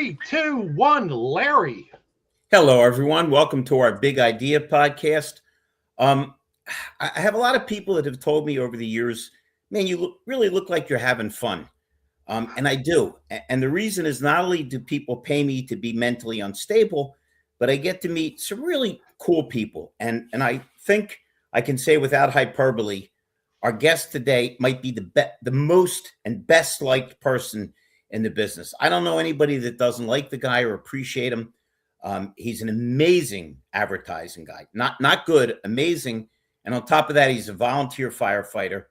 Three, two, one, Larry. Hello, everyone. Welcome to our Big Idea podcast. Um, I have a lot of people that have told me over the years, man, really look like you're having fun. And I do. And the reason is not only do people pay me to be mentally unstable, but I get to meet some really cool people. And I think I can say without hyperbole, our guest today might be the most and best liked person in the business. I don't know anybody that doesn't like the guy or appreciate him. He's an amazing advertising guy, not good, amazing. And on top of that, he's a volunteer firefighter.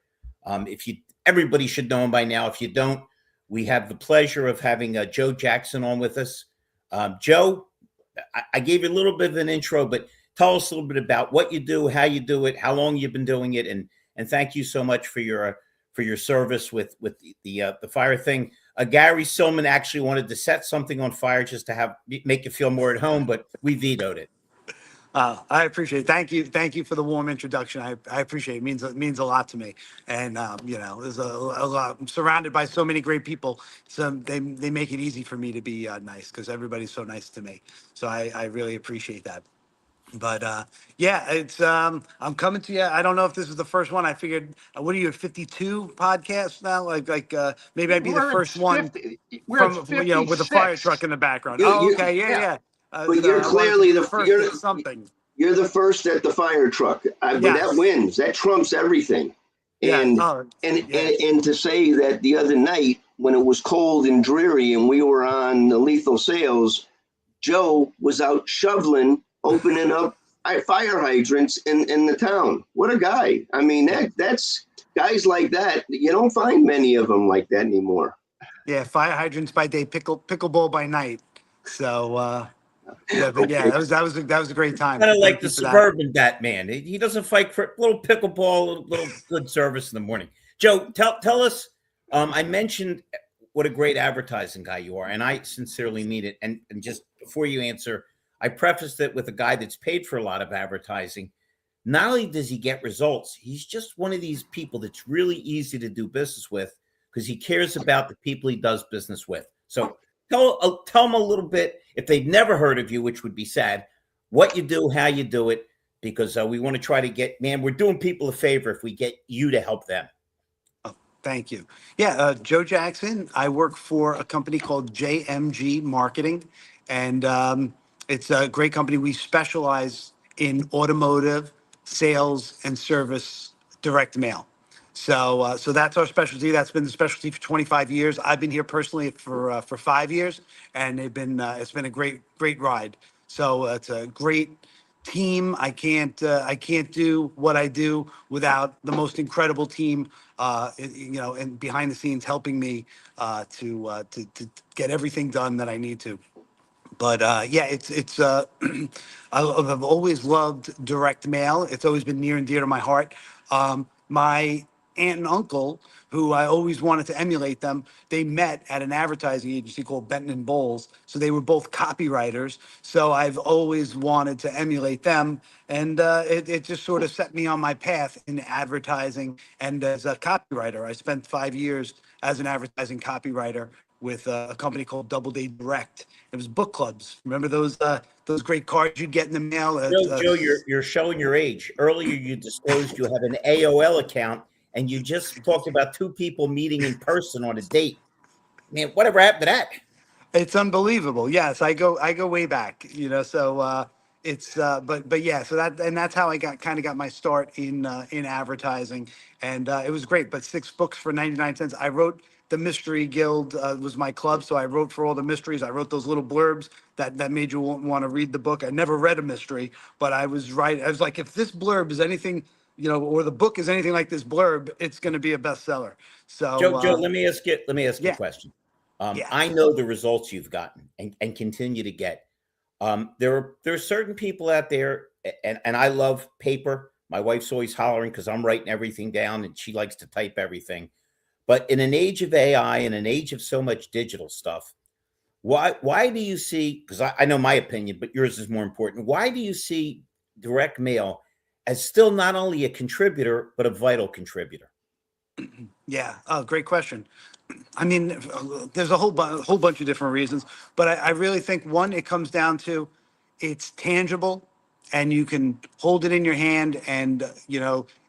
If you Everybody should know him by now. If you don't, we have the pleasure of having Joe Jackson on with us. Joe, I gave you a little bit of an intro, but tell us a little bit about what you do, how you do it, how long you've been doing it, and thank you so much for your service with the fire thing. Gary Silman actually wanted to set something on fire just to make you feel more at home, but we vetoed it. I appreciate it. Thank you for the warm introduction. I appreciate it. It means a lot to me. And there's a lot. I'm surrounded by so many great people. So they make it easy for me to be nice because everybody's so nice to me. So I really appreciate that. But it's I'm coming to you. I don't know if this is the first one. I figured, what are you at 52 podcasts now? Maybe I'd be the first one from with a fire truck in the background. Okay, yeah. But you're clearly the first at something. You're the first at the fire truck. But that wins. That trumps everything. And and to say that the other night when it was cold and dreary and we were on the Lethal Sales, Joe was out shoveling, opening up fire hydrants in the town. What a guy. I mean, that's guys like that. You don't find many of them like that anymore. Yeah, fire hydrants by day, pickleball by night. So that was a great time. Kind of like the suburban Batman. He doesn't fight for a little pickleball, a little good service in the morning. Joe, tell us. I mentioned what a great advertising guy you are, and I sincerely mean it. And just before you answer, I prefaced it with a guy that's paid for a lot of advertising. Not only does he get results, he's just one of these people that's really easy to do business with because he cares about the people he does business with. So tell them a little bit, if they've never heard of you, which would be sad, what you do, how you do it, because we want to try to we're doing people a favor if we get you to help them. Oh, thank you. Yeah, Joe Jackson. I work for a company called JMG Marketing, and it's a great company. We specialize in automotive sales and service direct mail. So that's our specialty. That's been the specialty for 25 years. I've been here personally for 5 years, and it's been a great ride. So it's a great team. I can't do what I do without the most incredible team, and behind the scenes helping me to get everything done that I need to. But it's I've always loved direct mail. It's always been near and dear to my heart. My aunt and uncle, who I always wanted to emulate them, they met at an advertising agency called Benton and Bowles. So they were both copywriters. So I've always wanted to emulate them. And it just sort of set me on my path in advertising and as a copywriter. I spent 5 years as an advertising copywriter with a company called Doubleday Direct. It was book clubs. Remember those great cards you'd get in the mail? Joe, you're showing your age. Earlier, you disclosed you have an AOL account, and you just talked about two people meeting in person on a date. Man, whatever happened to that? It's unbelievable. Yes, I go way back. So it's but yeah. So that's how I got my start in advertising, and it was great. But 6 books for 99 cents. I wrote. The Mystery Guild was my club, so I wrote for all the mysteries. I wrote those little blurbs that made you want to read the book. I never read a mystery, but I was right. I was like, if this blurb is anything, or the book is anything like this blurb, it's going to be a bestseller. So, Joe, let me ask you a question. I know the results you've gotten and continue to get. There are certain people out there, and I love paper. My wife's always hollering because I'm writing everything down, and she likes to type everything. But in an age of AI and an age of so much digital stuff, why do you see, because I know my opinion, but yours is more important. Why do you see direct mail as still not only a contributor, but a vital contributor? Yeah. Oh, great question. I mean, there's a whole bunch of different reasons, but I really think one, it comes down to it's tangible, and you can hold it in your hand, and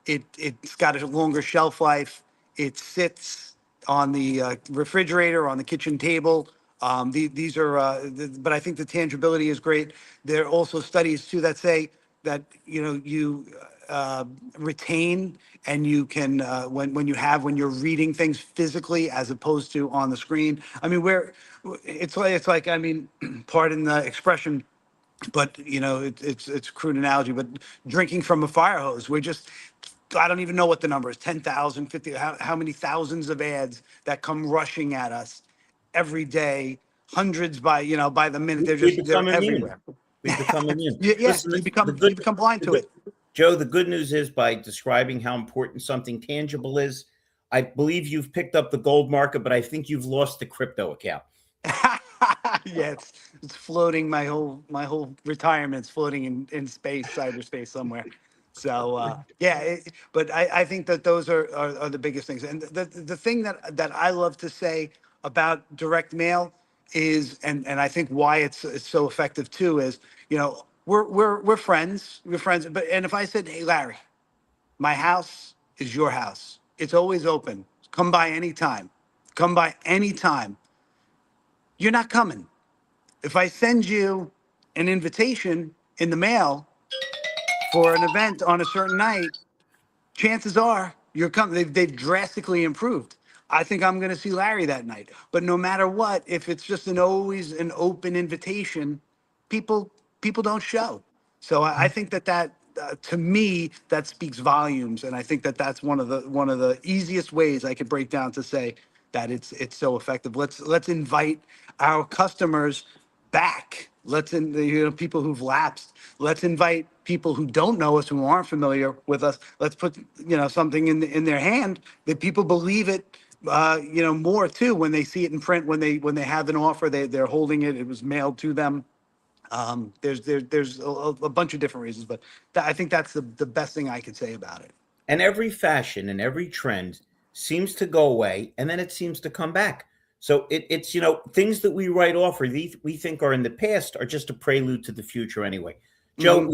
it's got a longer shelf life. It sits on the refrigerator, on the kitchen table. These are, but I think the tangibility is great. There are also studies too that say that you retain, and you can when you're reading things physically as opposed to on the screen. I mean, it's like I mean, pardon the expression, but it's a crude analogy, but drinking from a fire hose. I don't even know what the number is, 10,000, 50, how many thousands of ads that come rushing at us every day, hundreds by the minute. They're become immune. everywhere. We become immune. Yeah, Listen, you become blind to it. Joe, the good news is, by describing how important something tangible is, I believe you've picked up the gold market, but I think you've lost the crypto account. Yeah, it's floating. My whole retirement's floating in space, cyberspace somewhere. So but I think that those are the biggest things. And the thing that I love to say about direct mail is, and I think why it's so effective too, is we're friends, but and if I said, hey Larry, my house is your house, it's always open, come by anytime, you're not coming. If I send you an invitation in the mail for an event on a certain night, chances are you're coming. They've drastically improved. I think I'm going to see Larry that night. But no matter what, if it's just always an open invitation, people don't show. So I think that to me, that speaks volumes, and I think that that's one of the easiest ways I could break down to say that it's so effective. Let's invite our customers back. People who've lapsed. Let's invite people who don't know us, who aren't familiar with us. Let's put something in their hand that people believe it. More too when they see it in print. When they have an offer, they're holding it. It was mailed to them. There's a bunch of different reasons, but I think that's the best thing I could say about it. And every fashion and every trend seems to go away, and then it seems to come back. So it's things that we write off or we think are in the past are just a prelude to the future anyway. Joe,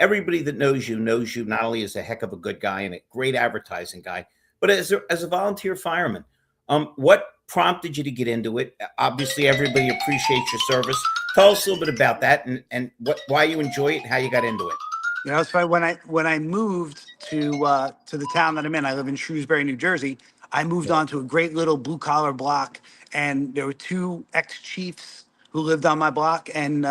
everybody that knows you not only as a heck of a good guy and a great advertising guy, but as a volunteer fireman. What prompted you to get into it? Obviously, everybody appreciates your service. Tell us a little bit about that and why you enjoy it and how you got into it. It's funny, when I moved to the town that I'm in, I live in Shrewsbury, New Jersey. I moved on to a great little blue collar block, and there were two ex-chiefs who lived on my block, and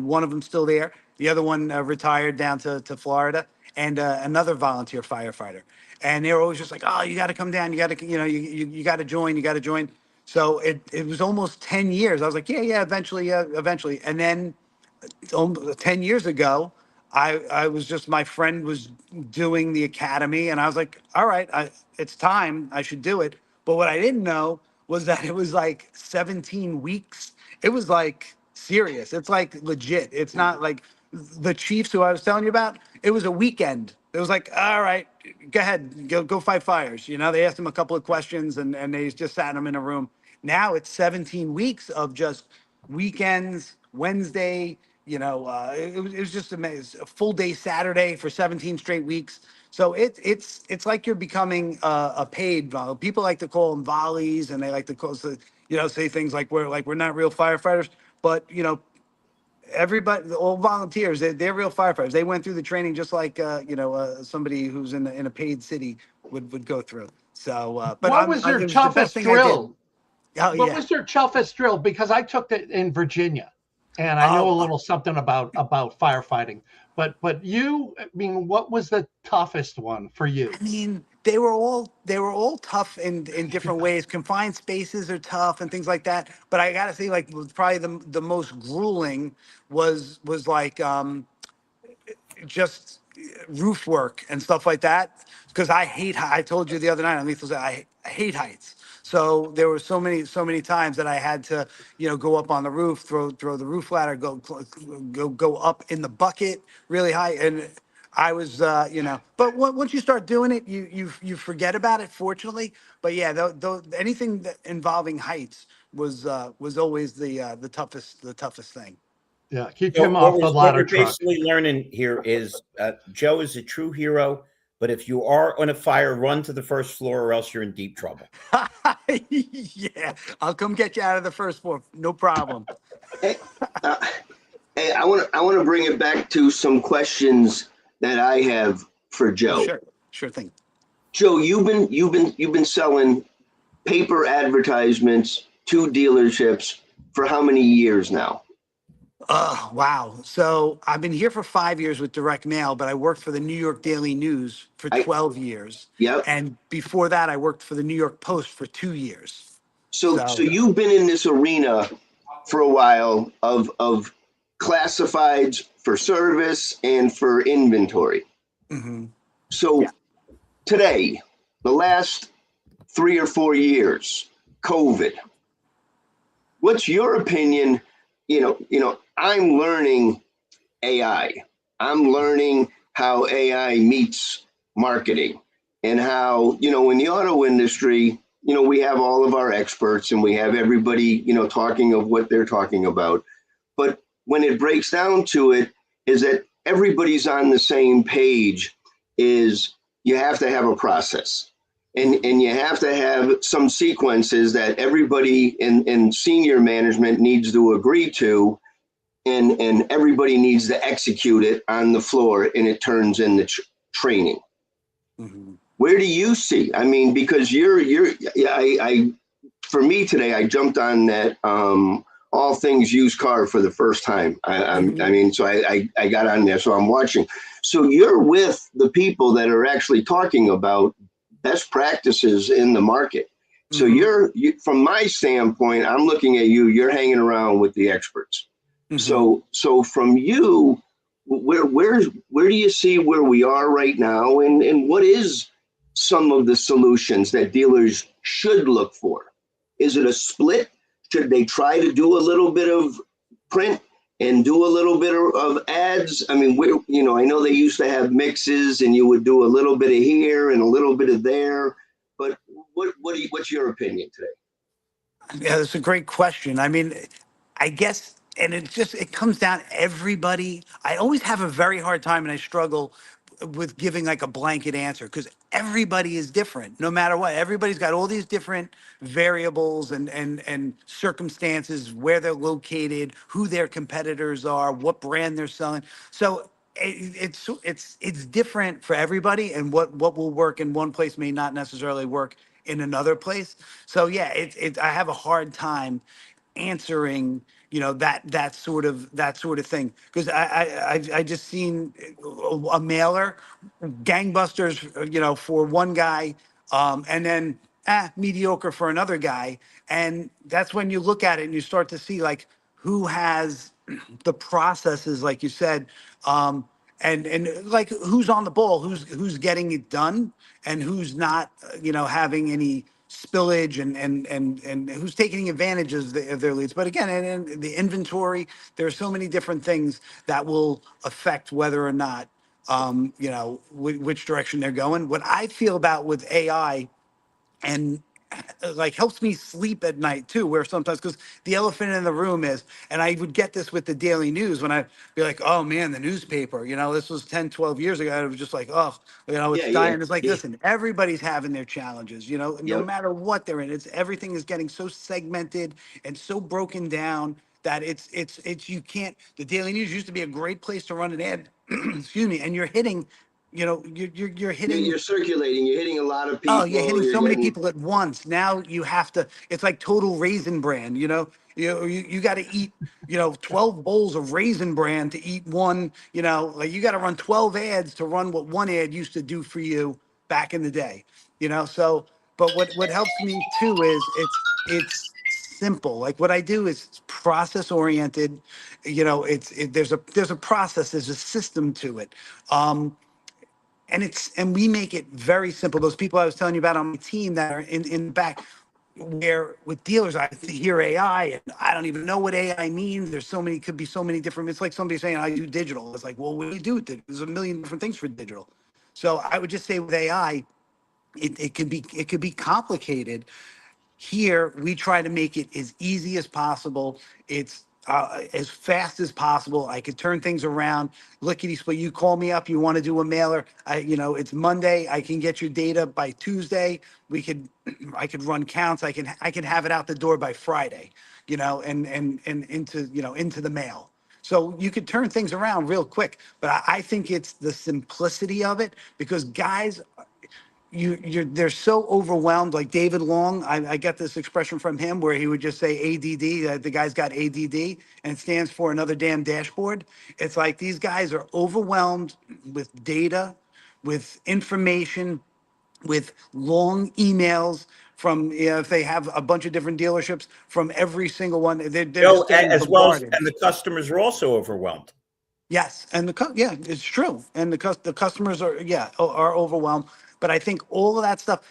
one of them still there. The other one retired down to Florida, and another volunteer firefighter. And they were always just like, "Oh, you got to come down. You got to, you got to join. You got to join." So it was almost 10 years. I was like, yeah, eventually. And then 10 years ago, I was just, my friend was doing the academy, and I was like, all right, it's time, I should do it. But what I didn't know was that it was like 17 weeks. It was like serious. It's like legit. It's not like the Chiefs who I was telling you about. It was a weekend. It was like, all right, go ahead, go fight fires. They asked him a couple of questions, and they just sat him in a room. Now it's 17 weeks of just weekends, Wednesday, it was just amazing. A full day Saturday for 17 straight weeks. So it's like you're becoming a paid volunteer. People like to call them volleys, and they like to say things like we're not real firefighters, but everybody, all volunteers, they're real firefighters. They went through the training just like somebody who's in a paid city would go through. So, but what was your toughest drill? What was your toughest drill? Because I took it in Virginia, and I know a little something about firefighting. But what was the toughest one for you? I mean, they were all tough in different ways. Confined spaces are tough and things like that. But I gotta say, like, probably the most grueling was like just roof work and stuff like that, because I told you the other night on Lethal, I hate heights. So there were so many times that I had to go up on the roof, throw the roof ladder, go up in the bucket really high. And I was, but once you start doing it, you forget about it, fortunately. But yeah, anything that involving heights was always the toughest thing. Yeah, keep So him off the what ladder we're truck. basically learning here is Joe is a true hero, but if you are on a fire, run to the first floor or else you're in deep trouble. Yeah, I'll come get you out of the first floor. No problem. Hey, hey, I want to bring it back to some questions that I have for Joe. Sure thing. Joe, you've been selling paper advertisements to dealerships for how many years now? Wow. So I've been here for 5 years with direct mail, but I worked for the New York Daily News for 12 years. Yep. And before that, I worked for the New York Post for 2 years. So you've been in this arena for a while of classifieds for service and for inventory. Mm-hmm. So today, the last 3 or 4 years, COVID, what's your opinion? I'm learning AI. I'm learning how AI meets marketing and how, in the auto industry, we have all of our experts and we have everybody, talking of what they're talking about. But when it breaks down to it, is that everybody's on the same page, is you have to have a process. And you have to have some sequences that everybody in senior management needs to agree to, and everybody needs to execute it on the floor, and it turns into training. Mm-hmm. Where do you see? I mean, because for me today, I jumped on that all things used car for the first time. I mean, so I got on there, so I'm watching. So you're with the people that are actually talking about best practices in the market. So you, from my standpoint, I'm looking at you, you're hanging around with the experts. Mm-hmm. So from you, where do you see where we are right now, and what is some of the solutions that dealers should look for? Is it a split? Should they try to do a little bit of print and do a little bit of ads? I mean, I know they used to have mixes and you would do a little bit of here and a little bit of there, but what's your opinion today? Yeah, that's a great question. I mean, I guess, and it comes down to everybody. I always have a very hard time and I struggle with giving like a blanket answer, because everybody is different no matter what. Everybody's got all these different variables and circumstances, where they're located, who their competitors are, what brand they're selling. So it's different for everybody, and what will work in one place may not necessarily work in another place. So yeah, I have a hard time answering, that sort of thing, because I just seen a mailer, gangbusters, for one guy, and then mediocre for another guy. And that's when you look at it and you start to see like who has the processes, like you said, and like who's on the ball, who's getting it done, and who's not, having any spillage, and who's taking advantage of their leads. But again, and the inventory, there are so many different things that will affect whether or not, which direction they're going. What I feel about with AI, and like helps me sleep at night too, where sometimes, because the elephant in the room is, and I would get this with the Daily News when I'd be like, oh man, the newspaper, this was 10, 12 years ago. I was just like, oh, it's dying. It's like, listen, everybody's having their challenges, no matter what they're in. Everything is getting so segmented and so broken down that it's you can't. The Daily News used to be a great place to run an ad, excuse me, and you're hitting, you're hitting, you're circulating, you're hitting a lot of people. Oh, you're hitting so many people at once. Now you have to, it's like total Raisin Bran, you got to eat, 12 bowls of Raisin Bran to eat one, like you got to run 12 ads to run what one ad used to do for you back in the day, so, but what helps me too is it's simple. Like what I do is process oriented, there's a process, there's a system to it. And we make it very simple. Those people I was telling you about on my team that are in the back, where with dealers, I hear AI and I don't even know what AI means. There's so many, could be so many different, it's like somebody saying I do digital. It's like, well, what do you do with it? There's a million different things for digital. So I would just say with AI, it could be complicated. Here, we try to make it as easy as possible. It's as fast as possible. I could turn things around. Lickety split. You call me up. You want to do a mailer? It's Monday. I can get your data by Tuesday. I could run counts. I can have it out the door by Friday. And into the mail. So you could turn things around real quick. But I think it's the simplicity of it, because guys, they're so overwhelmed. Like David Long, I got this expression from him where he would just say ADD. The guy's got ADD, and it stands for another damn dashboard. It's like these guys are overwhelmed with data, with information, with long emails from, if they have a bunch of different dealerships, from every single one. They're just getting as well as, bombarded. and the customers are also overwhelmed. Yes, and it's true, and the customers are overwhelmed. But I think all of that stuff,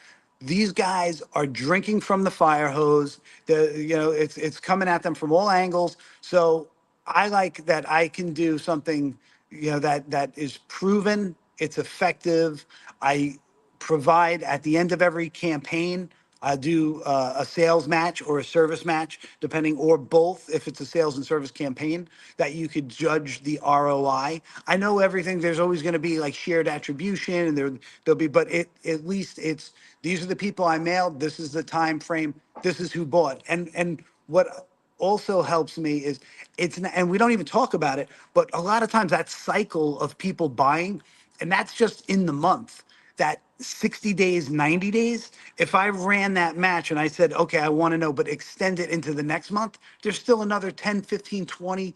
these guys are drinking from the fire hose. It's coming at them from all angles. So I like that I can do something, that is proven, it's effective. I provide at the end of every campaign. I do a sales match or a service match, depending, or both, if it's a sales and service campaign, that you could judge the ROI. I know everything, there's always going to be like shared attribution, and there'll be, but at least it's, these are the people I mailed, this is the time frame, this is who bought. And what also helps me is and we don't even talk about it, but a lot of times that cycle of people buying, and that's just in the month, that 60 days, 90 days, if I ran that match and I said, okay, I want to know, but extend it into the next month, there's still another 10, 15, 20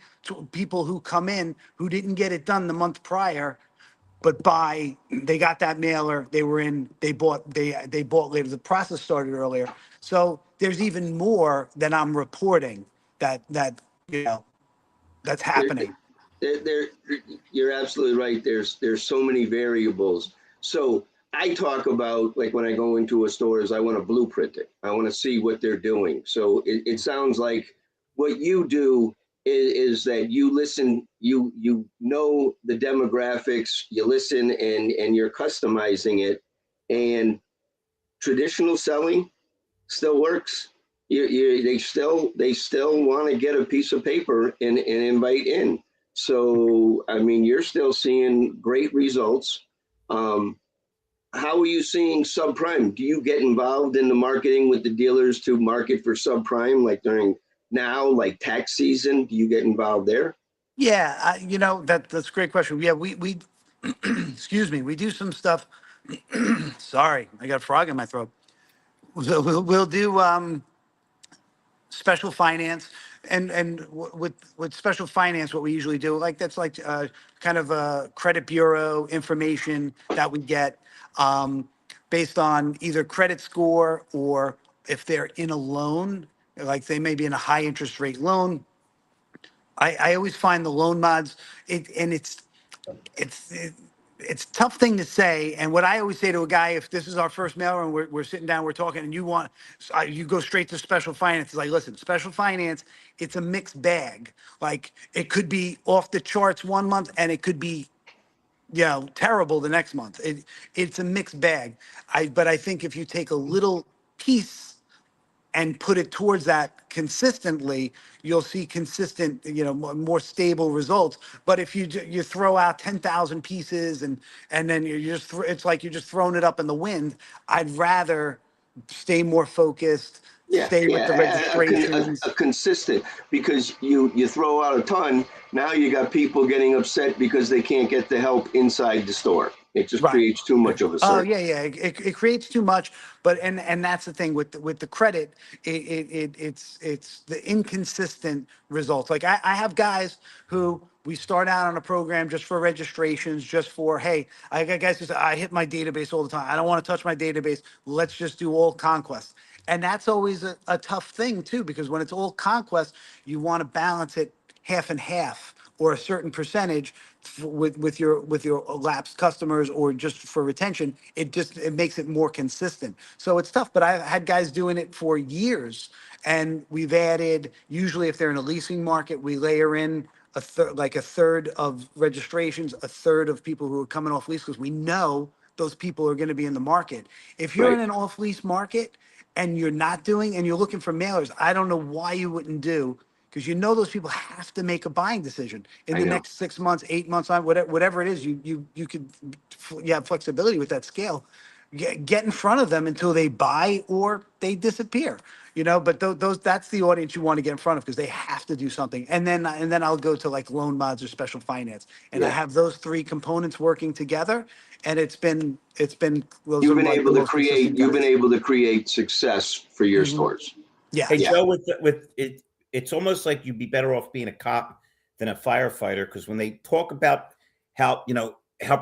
people who come in who didn't get it done the month prior, but they got that mailer, they bought later, the process started earlier. So there's even more than I'm reporting that's happening. You're absolutely right. There's so many variables. So I talk about, like, when I go into a store, is I want to blueprint it. I want to see what they're doing. So it sounds like what you do is that you listen, you know the demographics, you listen, and you're customizing it. And traditional selling still works. They still want to get a piece of paper and invite in. So, I mean, you're still seeing great results. How are you seeing subprime? Do you get involved in the marketing with the dealers to market for subprime, like during now, like tax season? Do you get involved there? Yeah, that's a great question. Yeah, we excuse me, we do some stuff. Sorry, I got a frog in my throat. We'll do special finance, and with special finance, what we usually do, like, that's like kind of a credit bureau information that we get based on either credit score, or if they're in a loan, like they may be in a high interest rate loan. I always find the loan mods, it's a tough thing to say. And what I always say to a guy, if this is our first mailer and we're sitting down, we're talking, and you go straight to special finance. It's like, listen, special finance, it's a mixed bag. Like, it could be off the charts one month, and it could be, terrible the next month. It's a mixed bag. But I think if you take a little piece and put it towards that consistently, you'll see consistent, more stable results. But if you throw out 10,000 pieces and then it's like you're just throwing it up in the wind. I'd rather stay more focused, stay with the registrations. A consistent, because you throw out a ton, now you got people getting upset because they can't get the help inside the store. It just creates too much of a circle. Oh yeah, it creates too much. But and that's the thing with the credit. It's the inconsistent results. Like, I have guys who we start out on a program just for registrations, just for, hey, I got guys who say, I hit my database all the time. I don't want to touch my database. Let's just do all conquest. And that's always a tough thing too, because when it's all conquest, you want to balance it half and half or a certain percentage with your lapsed customers or just for retention, it makes it more consistent. So it's tough, but I've had guys doing it for years, and we've added, usually if they're in a leasing market, we layer in a third of registrations, a third of people who are coming off lease, because we know those people are going to be in the market. If you're in an off lease market and you're not doing, and you're looking for mailers, I don't know why you wouldn't do, because you know those people have to make a buying decision in the next 6 months, 8 months, on whatever it is. You have flexibility with that scale. Get in front of them until they buy or they disappear. But that's the audience you want to get in front of, because they have to do something. And then I'll go to like loan mods or special finance, and I have those three components working together. And it's been you've been able to create success for your stores. Yeah. Hey, Joe, with it, it's almost like you'd be better off being a cop than a firefighter, because when they talk about how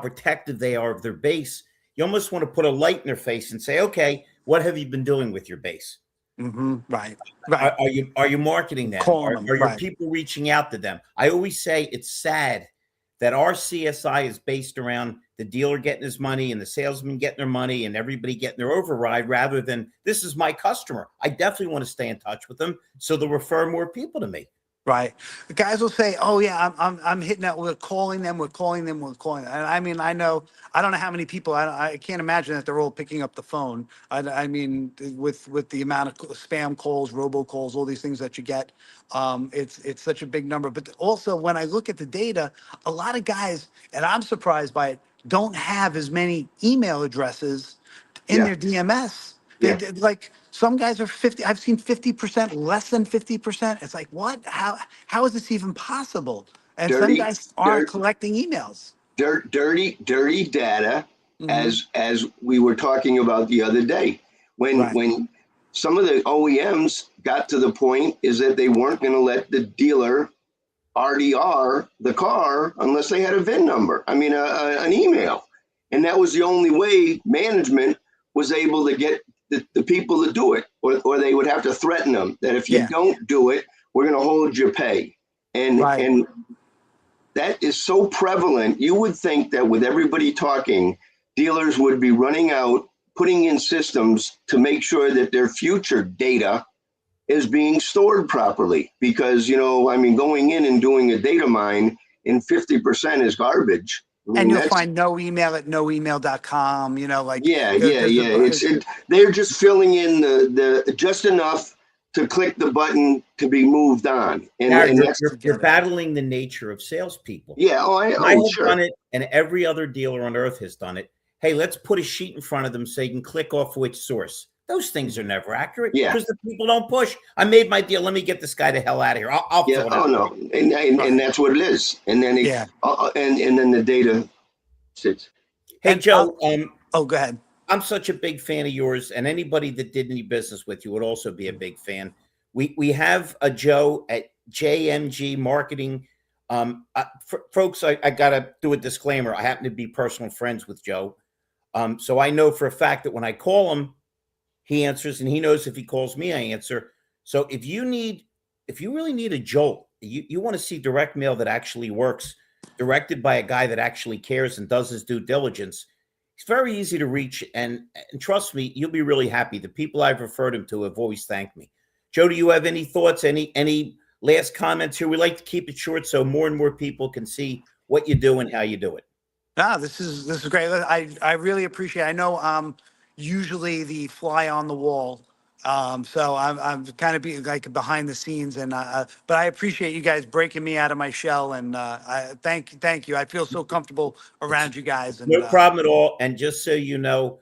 protective they are of their base, you almost want to put a light in their face and say, okay, what have you been doing with your base? Right. Are you marketing them? Are your people reaching out to them? I always say it's sad that our CSI is based around the dealer getting his money and the salesman getting their money and everybody getting their override, rather than, this is my customer, I definitely want to stay in touch with them, so they'll refer more people to me. Right. The guys will say, "Oh yeah, I'm hitting that. We're calling them. And I mean, I don't know how many people. I can't imagine that they're all picking up the phone. I mean, with the amount of spam calls, robocalls, all these things that you get, it's such a big number. But also, when I look at the data, a lot of guys, and I'm surprised by it, don't have as many email addresses in their DMS. Like some guys are 50. I've seen 50%, less than 50%. It's like, what? How is this even possible? And some guys aren't collecting emails. Dirty data, as we were talking about the other day. When some of the OEMs got to the point is that they weren't going to let the dealer RDR the car unless they had a VIN number. I mean, an email, and that was the only way management was able to get the people to do it, or they would have to threaten them that if you don't do it, we're going to hold your pay. And that is so prevalent. You would think that with everybody talking, dealers would be running out, putting in systems to make sure that their future data is being stored properly. Because, I mean, going in and doing a data mine in 50% is garbage. And you'll find no email at noemail.com, they're just filling in the just enough to click the button to be moved on. And you're battling the nature of salespeople. Yeah, I have done it, and every other dealer on earth has done it. Hey, let's put a sheet in front of them so you can click off which source. Those things are never accurate because the people don't push. I made my deal. Let me get this guy the hell out of here. I'll fill it out. No, and that's what it is. And then and then the data sits. Hey, Joe. Go ahead. I'm such a big fan of yours, and anybody that did any business with you would also be a big fan. We have a Joe at JMG Marketing. Folks, I gotta do a disclaimer. I happen to be personal friends with Joe, so I know for a fact that when I call him, he answers, and he knows if he calls me, I answer. So if you really need a jolt, you want to see direct mail that actually works, directed by a guy that actually cares and does his due diligence. It's very easy to reach, and trust me, you'll be really happy. The people I've referred him to have always thanked me. Joe, do you have any thoughts, any last comments here? We like to keep it short so more and more people can see what you do and how you do it. This is great. I really appreciate it. I know usually the fly on the wall. So I'm kind of being like behind the scenes, but I appreciate you guys breaking me out of my shell, and I thank you. I feel so comfortable around you guys. And, no problem at all. And just so you know,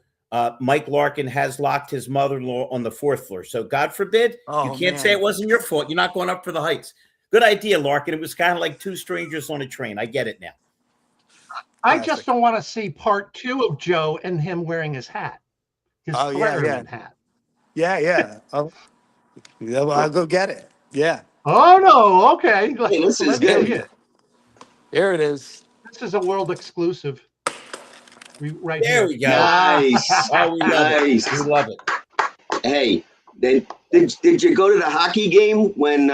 Mike Larkin has locked his mother-in-law on the 4th floor. So God forbid, you can't say it wasn't your fault. You're not going up for the heights. Good idea, Larkin. It was kind of like two strangers on a train. I get it now. I just don't want to see part 2 of Joe and him wearing his hat. His Spider-Man hat. Yeah. I'll go get it. Yeah. Oh no. Okay. Hey, this is good. Here it is. This is a world exclusive. There we go. Nice. Oh, we love it. We love it. Hey, Did you go to the hockey game when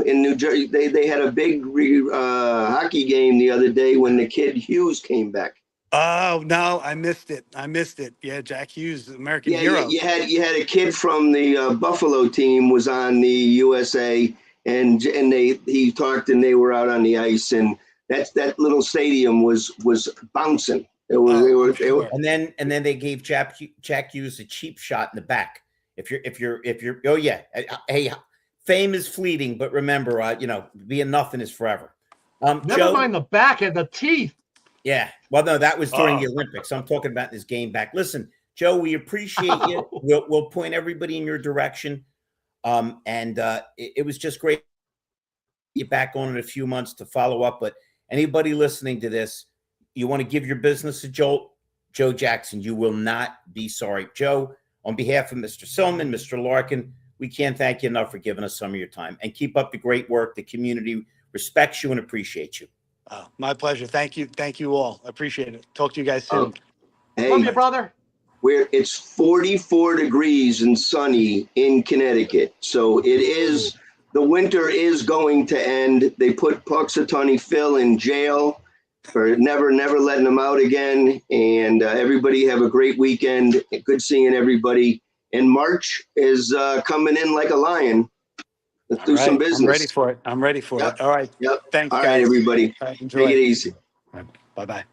in New Jersey they had a big hockey game the other day when the kid Hughes came back? Oh no, I missed it. Yeah, Jack Hughes, American hero. You had a kid from the Buffalo team was on the USA, and he talked, and they were out on the ice, and that little stadium was bouncing. They were. And then they gave Jack Hughes a cheap shot in the back. If you're oh yeah, hey, fame is fleeting, but remember, being nothing is forever. Never Joe, mind the back and the teeth. Yeah. Well, no, that was during the Olympics. I'm talking about this game back. Listen, Joe, we appreciate you. We'll point everybody in your direction. It was just great to get back on in a few months to follow up. But anybody listening to this, you want to give your business a jolt, Joe Jackson, you will not be sorry. Joe, on behalf of Mr. Silman, Mr. Larkin, we can't thank you enough for giving us some of your time. And keep up the great work. The community respects you and appreciates you. Oh, my pleasure. Thank you. Thank you all. I appreciate it. Talk to you guys soon. Hey, love you, brother. It's 44 degrees and sunny in Connecticut. So the winter is going to end. They put Punxsutawney Phil in jail for never letting him out again. And everybody have a great weekend. Good seeing everybody. And March is coming in like a lion. Let's do some business. I'm ready for it. All right. Yep. Thanks, All guys. right, everybody. All right, enjoy. Take it easy. Bye-bye.